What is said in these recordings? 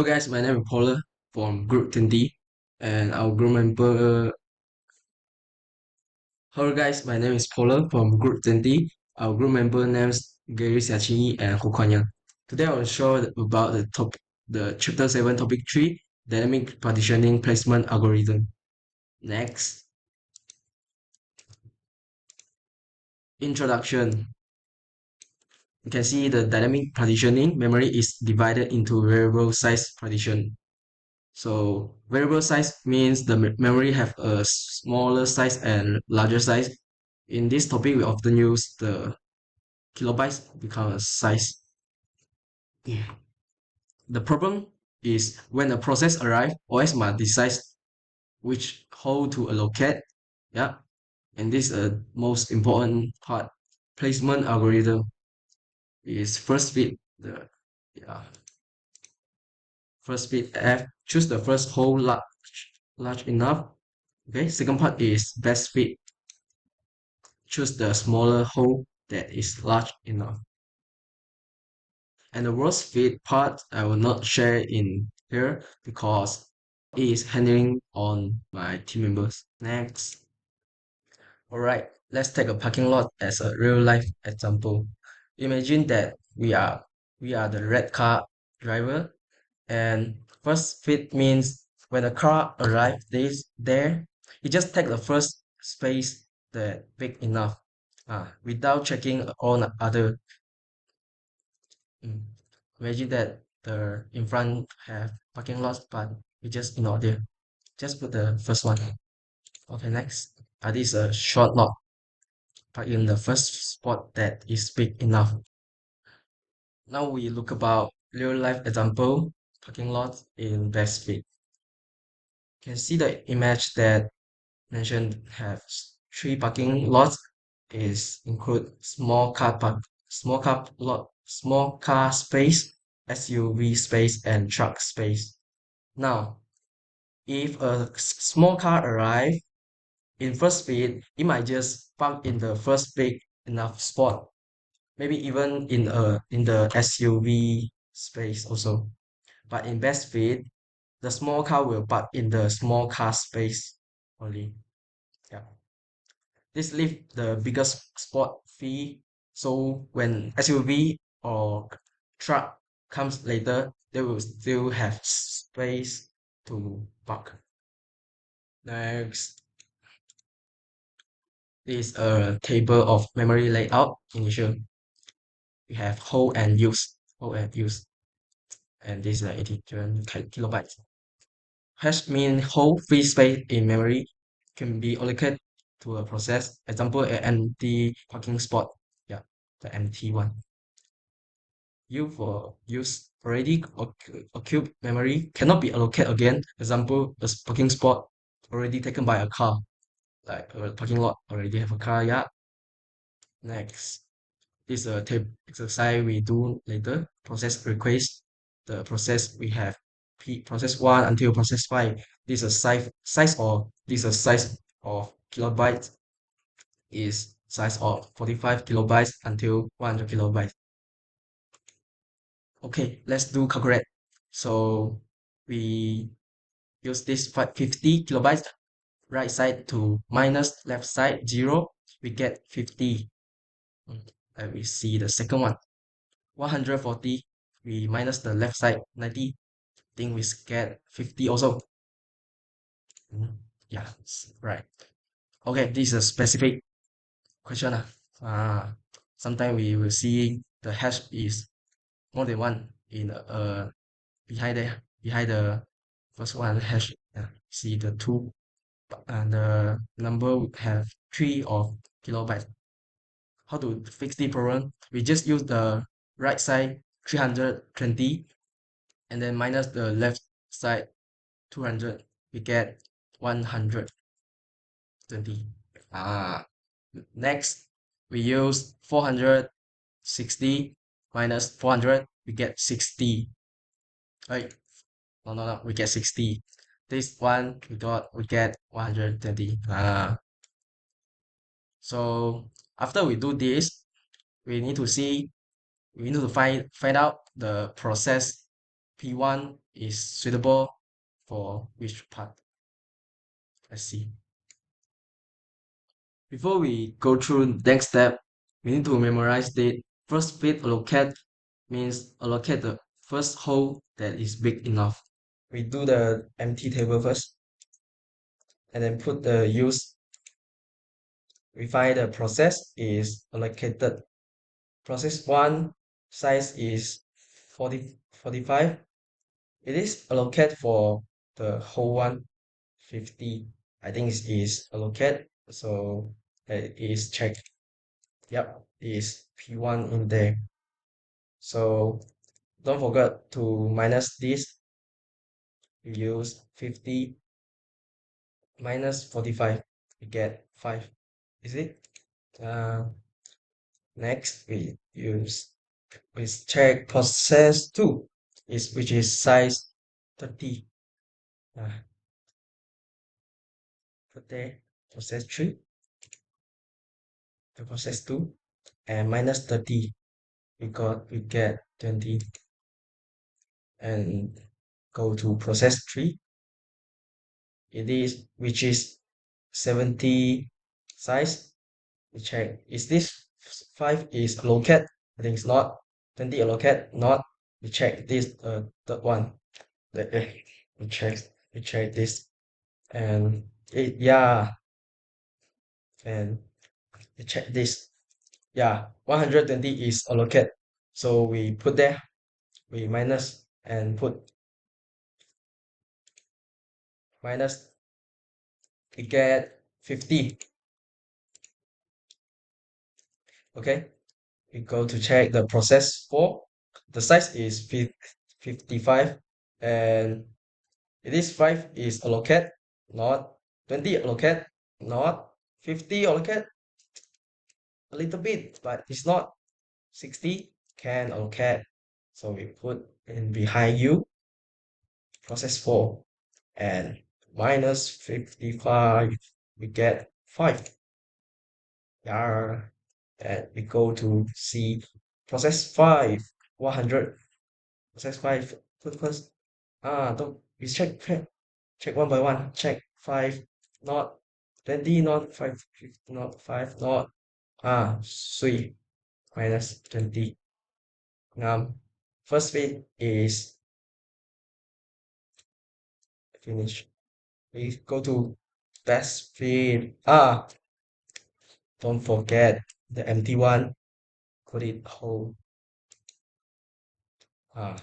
Hello guys, my name is Paula from Group 20 and our group member. Hello guys, my name is Paula from Group 20. Our group member names Gary Siachini and Ho Kwan Yang. Today I will show about the chapter 7 topic 3 dynamic partitioning placement algorithm. Next, introduction. You can see the dynamic partitioning memory is divided into variable size partition. So variable size means the memory have a smaller size and larger size. In this topic, we often use the kilobytes become a size. The problem is when a process arrives, OS must decide which hole to allocate. Yeah, and this is a most important part. Placement algorithm is first fit. The yeah first fit F. Choose the first hole large enough. Okay. Second part is best fit. Choose the smaller hole that is large enough. And the worst fit part I will not share in here because it is handling on my team members. Next. Alright, let's take a parking lot as a real life example. Imagine that we are the red car driver and first fit means when a car arrives there, you just take the first space that big enough without checking all the other. Mm. Imagine that the in front have parking lots, but we just ignore there. Just put the first one. Okay, next. This is a short lot, but in the first spot that is big enough. Now we look about real life example parking lots in best fit. You can see the image that mentioned have three parking lots is include small car space, SUV space, and truck space. Now, if a small car arrive in first speed, it might just park in the first big enough spot, maybe even in the SUV space also. But in best speed, the small car will park in the small car space only. Yeah. This leave the biggest spot free, so when SUV or truck comes later, they will still have space to park. Next is a table of memory layout initial. We have hold and use, and this is 82 kilobytes. Hash mean whole free space in memory can be allocated to a process. Example, an empty parking spot. Yeah, the empty one. U for use already occupied memory cannot be allocated again. Example, a parking spot already taken by a car, like a parking lot already have a car. Yeah. Next, this is a tape exercise we do later. Process request. The process we have process 1 until process 5. This is a size of kilobytes is size of 45 kilobytes until 100 kilobytes. Okay, let's do calculate. So we use this 50 kilobytes right side to minus left side 0, we get 50. And we see the second one, 140, we minus the left side 90, think we get 50 also. Yeah, right. Okay, this is a specific question. Sometimes we will see the hash is more than one in behind the first one hash. Yeah, see the two and the number would have 3 kilobytes. How to fix the problem? We just use the right side 320 and then minus the left side 200. We get 120. Next, we use 460 minus 400. We get 60. Right? No. We get 60. This one we get 120. So after we do this, we need to find out the process P1 is suitable for which part. Let's see. Before we go through next step, we need to memorize the first bit allocate means allocate the first hole that is big enough. We do the empty table first and then put the use. We find the process is allocated. Process 1 size is 45. It is allocated for the whole one 50. I think it is allocated, so it is checked. Yep, is P1 in there. So don't forget to minus this. We use 50 minus 45. We get 5. Is it? Uh, Next we check process 2 is which is size 30. Uh, Put there process 3, the process 2 and minus 30 we get 20 and go to process 3. It is which is 70 size. We check is this 5 is allocate. I think it's not. 20 allocate not. We check this third one. We check this and it yeah and we check this. Yeah, 120 is allocate. So we put there, we minus and put minus, we get 50. Okay, we go to check the process 4. The size is 55 and it is 5 is allocate, not 20 allocate, not 50 allocate, a little bit, but it's not 60 can allocate. So we put in behind you process 4 and minus 55, we get 5. Yeah, and we go to see process 5, 100. Process 5, put first. Don't we check one by one. Check 5, not 20, not 5, not 5, not 3 minus 20. First bit is finished. We go to best fit. Don't forget the empty one. Put it whole. Ah,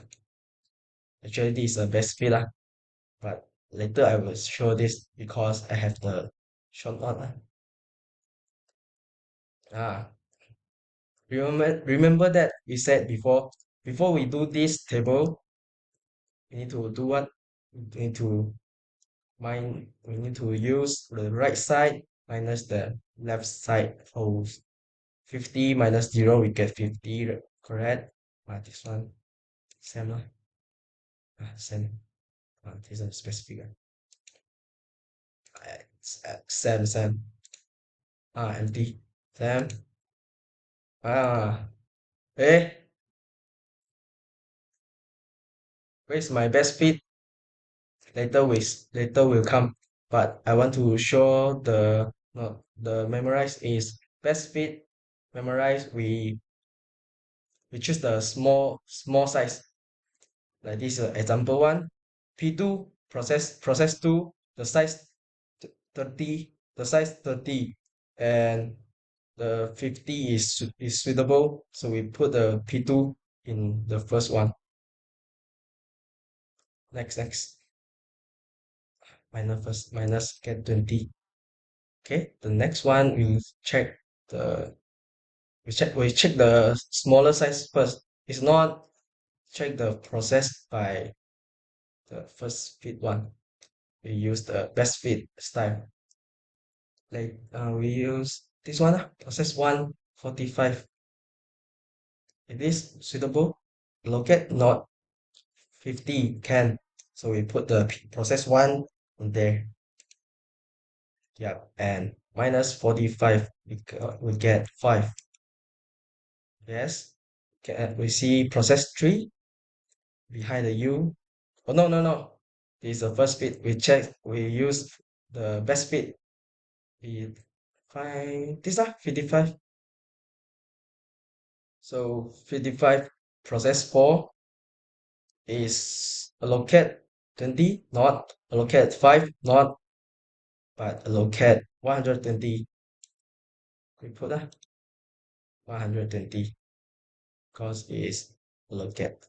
Actually this is a best fit but later I will show this because I have the short one Ah, remember that we said before we do this table, we need to do what? We need to we need to use the right side minus the left side holes. 50 minus 0, we get 50, correct? This one, same lah. Same. This is specific. Same. Empty. Same. Ah, eh, where's my best fit? Later will come, but I want to show the no, the memorize is best fit. Memorize we choose the small size like this example one. P2 process 2 the size 30, the size 30 and the 50 is suitable, so we put the P2 in the first one. Next minus get 20. Okay, the next one we check the we check the smaller size first. It's not check the process by the first fit one. We use the best fit style. Like we use this one process 145. It is suitable. Locate not 50 can. So we put the process 1 in there. Yeah, and minus 45 we get 5. Yes. Okay, we see process 3 behind the U. Oh no, no, no. This is the first bit. We check. We use the best bit. We find this 55. So 55 process 4 is allocate 20, not allocate 5, not but allocate 120. We put 120 because it's allocate.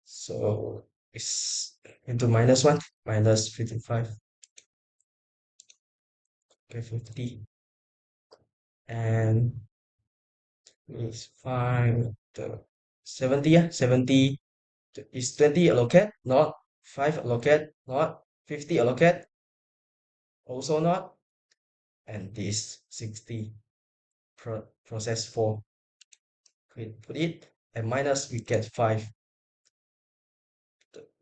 So it's into minus 1, minus 55, okay, 50. And it's find the 70, 70 is 20 allocate, not 5 allocate, not 50 allocate, also not, and this 60 process 4. We put it, and minus we get 5.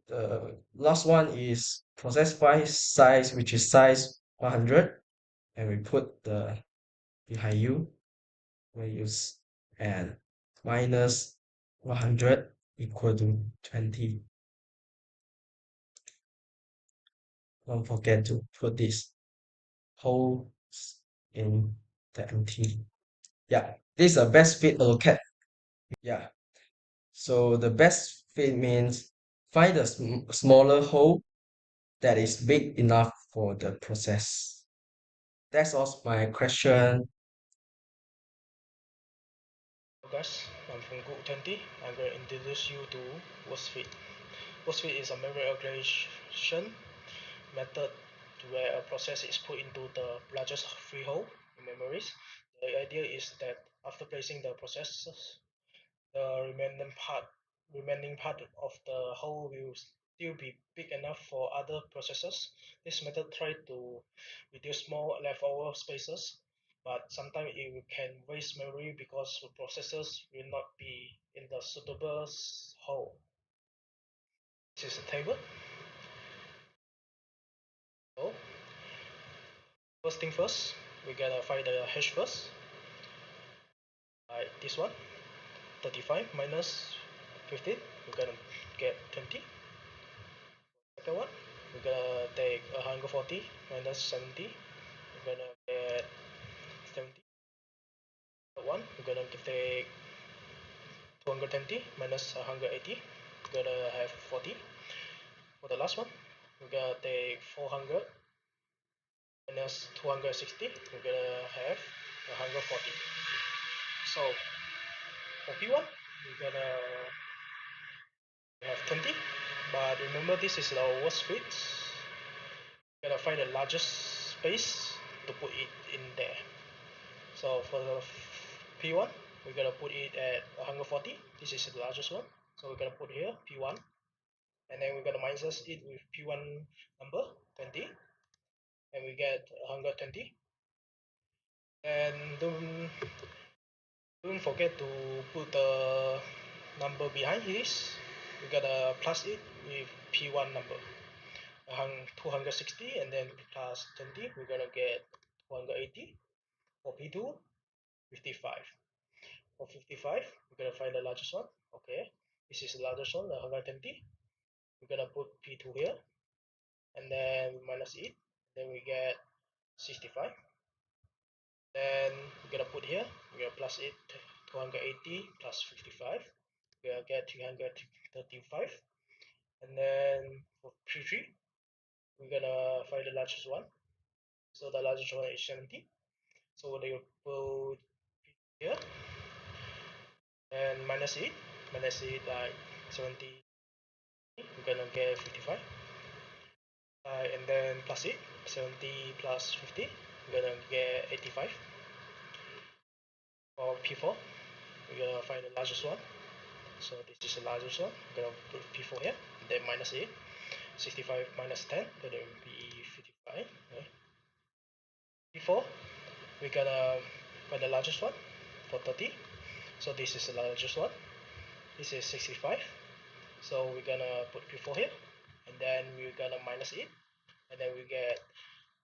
The last one is process 5 size, which is size 100, and we put the behind U, we use, and minus 100 equal to 20. Don't forget to put this holes in the empty. Yeah, this is a best fit allocate. Yeah, so the best fit means find a smaller hole that is big enough for the process. That's all my question. Hello guys, I'm from Group 20. I'm going to introduce you to WordFit. WordFit is a memory aggregation method where a process is put into the largest free hole in memories. The idea is that after placing the processes, the remaining part of the hole will still be big enough for other processes. This method tries to reduce small leftover spaces, but sometimes it can waste memory because the processors will not be in the suitable hole. This is a table. So first thing first, we gotta find the hash first. Like this one, 35 minus 15, we're gonna get 20. Second one, we're gonna take 140 minus 70, we're gonna get 70. Third one, we're gonna take 220 minus 180, we're gonna have 40. For the last one, we're gonna take 400 minus 260, we're gonna have 140. So for P1, we're gonna have 20, but remember this is our worst fit. We're gonna find the largest space to put it in there. So for the P1, we're gonna put it at 140. This is the largest one. So we're gonna put here P1, and then we're gonna minus it with P1 number 20, and we get 120. And don't forget to put the number behind this. We gotta plus it with P1 number 260, and then plus 20, we're gonna get 280. For P2, 55. For 55, we're gonna find the largest one. Okay, this is the largest one, the 120. We're gonna put P2 here, and then minus it. Then we get 65. Then we're gonna put here. We're gonna plus it 280 plus 55. We're gonna get 335. And then for P3, we're gonna find the largest one. So the largest one is 70. So they will put here and minus it like 70. We're gonna get 55. And then plus it 70 plus 50, we're gonna get 85. For P4, we're gonna find the largest one. So this is the largest one. We're gonna put P4 here, then minus 8. 65 minus 10, gonna be 55. Okay. P4, we're gonna find the largest one for 30. So this is the largest one. This is 65. So we're gonna put P4 here, and then we're gonna minus it, and then we get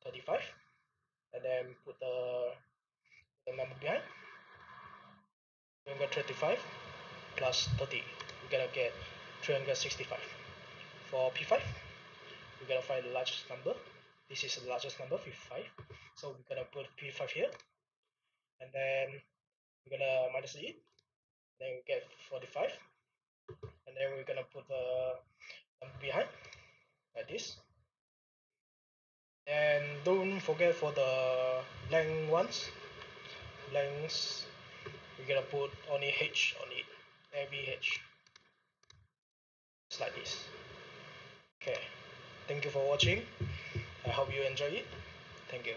35, and then put the number behind. We're gonna get 35 plus 30. we're gonna get 365. For P5, we're gonna find the largest number. This is the largest number, 55. So we're gonna put P5 here, and then we're gonna minus it. Then we get 45, and then we're gonna put the number behind like this. And don't forget for the blank ones, blanks, we're gonna put only H on it, every H, just like this. Okay, thank you for watching. I hope you enjoy it. Thank you.